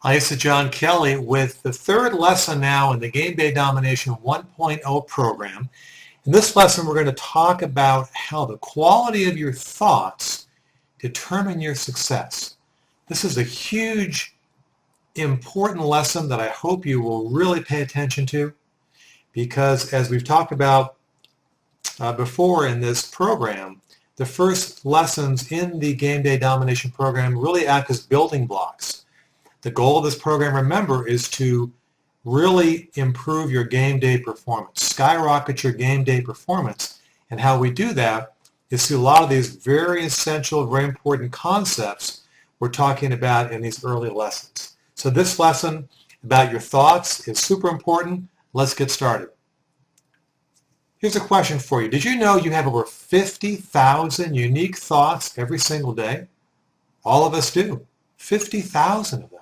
Hi, this is John Kelly with the third lesson now in the Game Day Domination 1.0 program. In this lesson, we're going to talk about how the quality of your thoughts determine your success. This is a huge, important lesson that I hope you will really pay attention to because as we've talked about before in this program, the first lessons in the Game Day Domination program really act as building blocks. The goal of this program, remember, is to really improve your game day performance, skyrocket your game day performance. And how we do that is through a lot of these very essential, very important concepts we're talking about in these early lessons. So this lesson about your thoughts is super important. Let's get started. Here's a question for you. Did you know you have over 50,000 unique thoughts every single day? All of us do. 50,000 of them.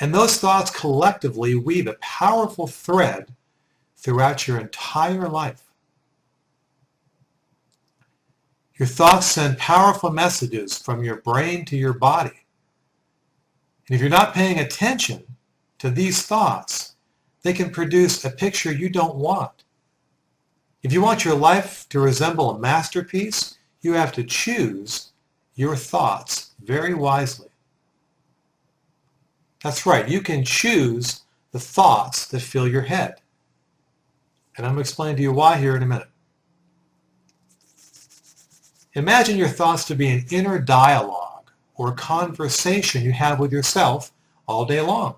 And those thoughts collectively weave a powerful thread throughout your entire life. Your thoughts send powerful messages from your brain to your body. And if you're not paying attention to these thoughts, they can produce a picture you don't want. If you want your life to resemble a masterpiece, you have to choose your thoughts very wisely. That's right, you can choose the thoughts that fill your head. And I'm going to explain to you why here in a minute. Imagine your thoughts to be an inner dialogue or conversation you have with yourself all day long.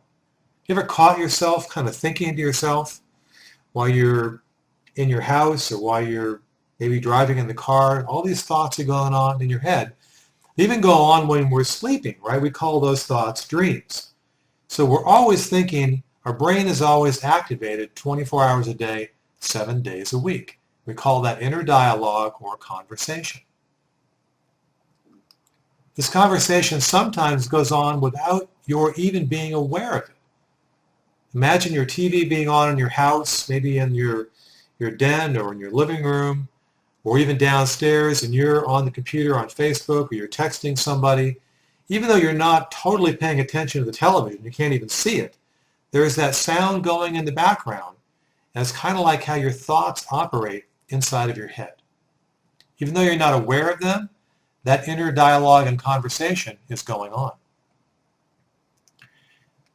You ever caught yourself kind of thinking to yourself while you're in your house or while you're maybe driving in the car? All these thoughts are going on in your head. They even go on when we're sleeping, right? We call those thoughts dreams. So we're always thinking, our brain is always activated 24 hours a day, 7 days a week. We call that inner dialogue or conversation. This conversation sometimes goes on without your even being aware of it. Imagine your TV being on in your house, maybe in your den or in your living room, or even downstairs, and you're on the computer on Facebook or you're texting somebody. Even though you're not totally paying attention to the television, you can't even see it, there's that sound going in the background. And it's kind of like how your thoughts operate inside of your head. Even though you're not aware of them, that inner dialogue and conversation is going on.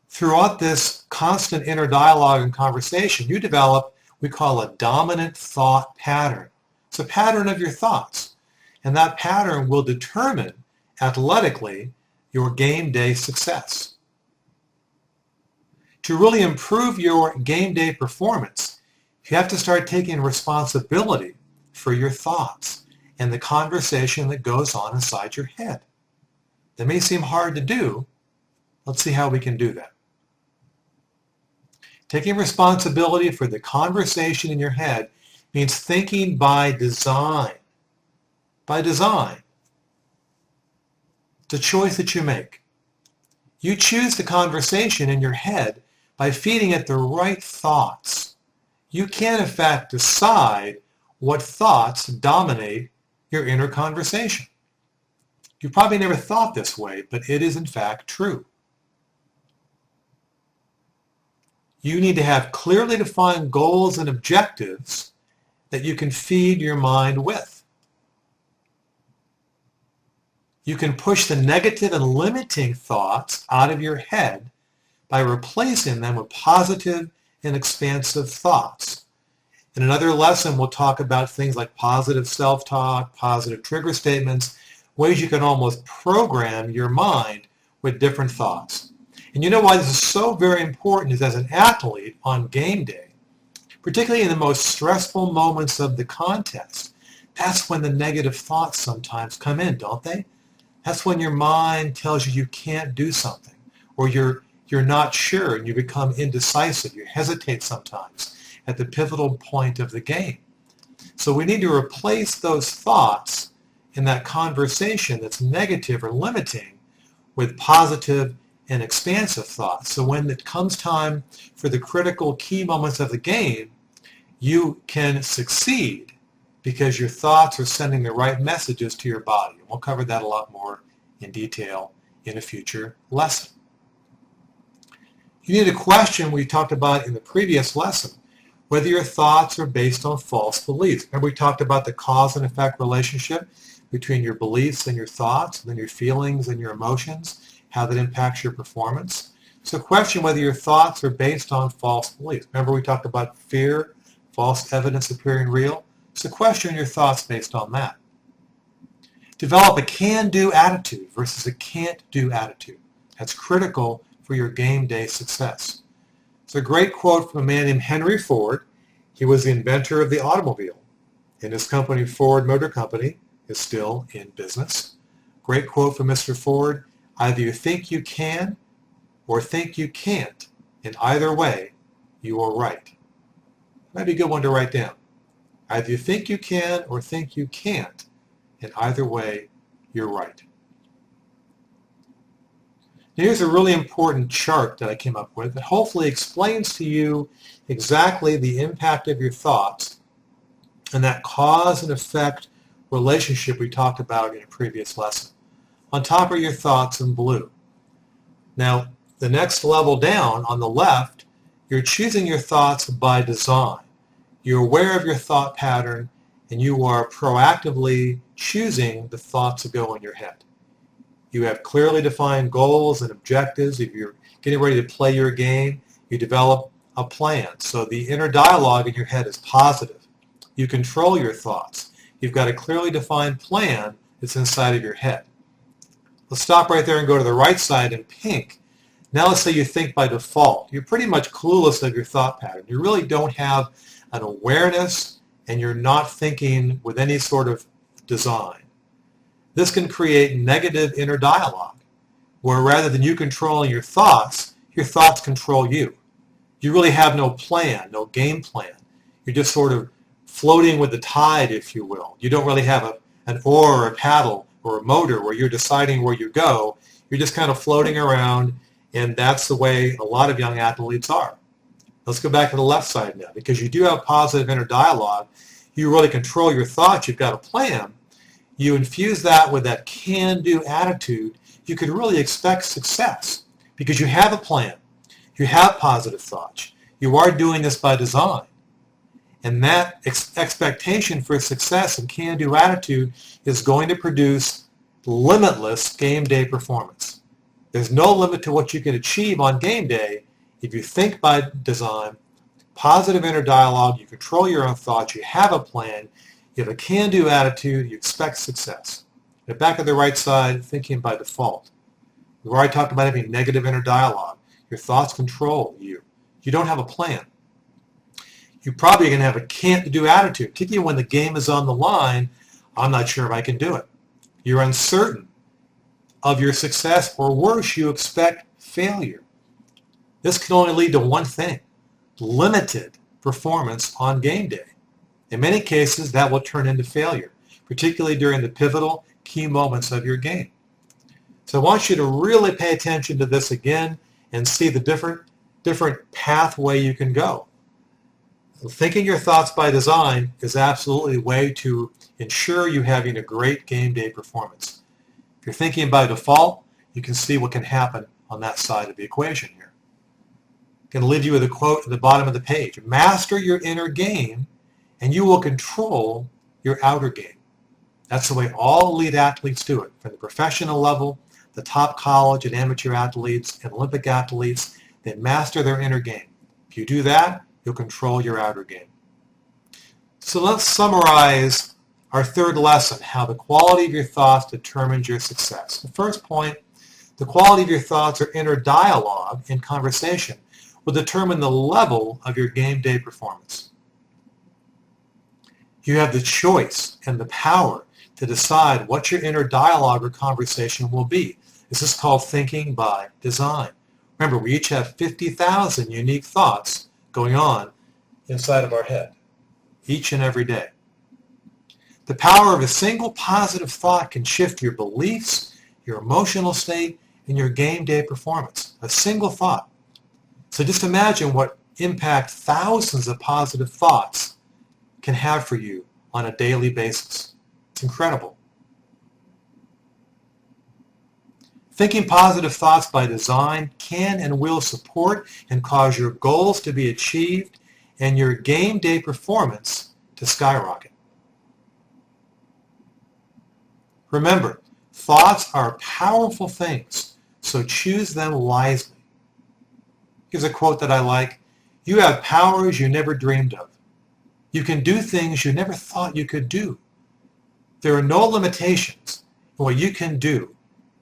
Throughout this constant inner dialogue and conversation, you develop what we call a dominant thought pattern. It's a pattern of your thoughts. And that pattern will determine athletically your game day success. To really improve your game day performance, you have to start taking responsibility for your thoughts and the conversation that goes on inside your head. That may seem hard to do. Let's see how we can do that. Taking responsibility for the conversation in your head means thinking by design. By design. It's a choice that you make. You choose the conversation in your head by feeding it the right thoughts. You can, in fact, decide what thoughts dominate your inner conversation. You probably never thought this way, but it is, in fact, true. You need to have clearly defined goals and objectives that you can feed your mind with. You can push the negative and limiting thoughts out of your head by replacing them with positive and expansive thoughts. In another lesson, we'll talk about things like positive self-talk, positive trigger statements, ways you can almost program your mind with different thoughts. And you know why this is so very important is as an athlete on game day, particularly in the most stressful moments of the contest, that's when the negative thoughts sometimes come in, don't they? That's when your mind tells you you can't do something, or you're not sure and you become indecisive. You hesitate sometimes at the pivotal point of the game. So we need to replace those thoughts in that conversation that's negative or limiting with positive and expansive thoughts. So when it comes time for the critical key moments of the game, you can succeed because your thoughts are sending the right messages to your body. And we'll cover that a lot more in detail in a future lesson. You need to question what we talked about in the previous lesson, whether your thoughts are based on false beliefs. Remember we talked about the cause and effect relationship between your beliefs and your thoughts, and then your feelings and your emotions, how that impacts your performance. So question whether your thoughts are based on false beliefs. Remember we talked about fear, false evidence appearing real. So question your thoughts based on that. Develop a can-do attitude versus a can't-do attitude. That's critical for your game day success. It's a great quote from a man named Henry Ford. He was the inventor of the automobile, and his company, Ford Motor Company, is still in business. Great quote from Mr. Ford: either you think you can or think you can't. In either way, you are right. Might be a good one to write down. Either you think you can or think you can't. In either way, you're right. Now, here's a really important chart that I came up with that hopefully explains to you exactly the impact of your thoughts and that cause and effect relationship we talked about in a previous lesson. On top are your thoughts in blue. Now, the next level down on the left, you're choosing your thoughts by design. You're aware of your thought pattern and you are proactively choosing the thoughts that go in your head. You have clearly defined goals and objectives. If you're getting ready to play your game, you develop a plan. So the inner dialogue in your head is positive. You control your thoughts. You've got a clearly defined plan that's inside of your head. Let's stop right there and go to the right side in pink. Now let's say you think by default. You're pretty much clueless of your thought pattern. You really don't have an awareness and you're not thinking with any sort of design. This can create negative inner dialogue, where rather than you controlling your thoughts control you. You really have no plan, no game plan. You're just sort of floating with the tide, if you will. You don't really have an oar or a paddle or a motor where you're deciding where you go. You're just kind of floating around, and that's the way a lot of young athletes are. Let's go back to the left side now. Because you do have positive inner dialogue, you really control your thoughts, you've got a plan. You infuse that with that can-do attitude, you can really expect success because you have a plan. You have positive thoughts. You are doing this by design. And that expectation for success and can-do attitude is going to produce limitless game day performance. There's no limit to what you can achieve on game day if you think by design, positive inner dialogue, you control your own thoughts, you have a plan, you have a can-do attitude, you expect success. And back at the right side, thinking by default. We've already talked about having negative inner dialogue. Your thoughts control you. You don't have a plan. You're probably going to have a can't-do attitude, particularly when the game is on the line. I'm not sure if I can do it. You're uncertain of your success, or worse, you expect failure. This can only lead to one thing: limited performance on game day. In many cases, that will turn into failure, particularly during the pivotal key moments of your game. So I want you to really pay attention to this again and see the different pathway you can go. Thinking your thoughts by design is absolutely a way to ensure you having a great game day performance. If you're thinking by default, you can see what can happen on that side of the equation here. I'm going to leave you with a quote at the bottom of the page. Master your inner game and you will control your outer game. That's the way all elite athletes do it, from the professional level, the top college and amateur athletes and Olympic athletes. They master their inner game. If you do that, you'll control your outer game. So let's summarize our third lesson, how the quality of your thoughts determines your success. The first point, the quality of your thoughts or inner dialogue in conversation will determine the level of your game day performance. You have the choice and the power to decide what your inner dialogue or conversation will be. This is called thinking by design. Remember, we each have 50,000 unique thoughts going on inside of our head, each and every day. The power of a single positive thought can shift your beliefs, your emotional state, and your game day performance. A single thought. So just imagine what impact thousands of positive thoughts can have for you on a daily basis. It's incredible. Thinking positive thoughts by design can and will support and cause your goals to be achieved and your game day performance to skyrocket. Remember, thoughts are powerful things, so choose them wisely. Here's a quote that I like. You have powers you never dreamed of. You can do things you never thought you could do. There are no limitations in what you can do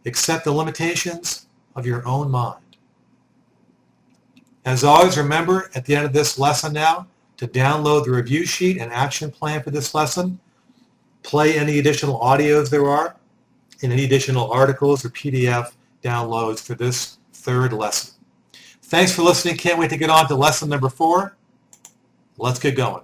except the limitations of your own mind. As always, remember at the end of this lesson now to download the review sheet and action plan for this lesson, play any additional audios there are, and any additional articles or PDF downloads for this third lesson. Thanks for listening. Can't wait to get on to lesson number 4. Let's get going.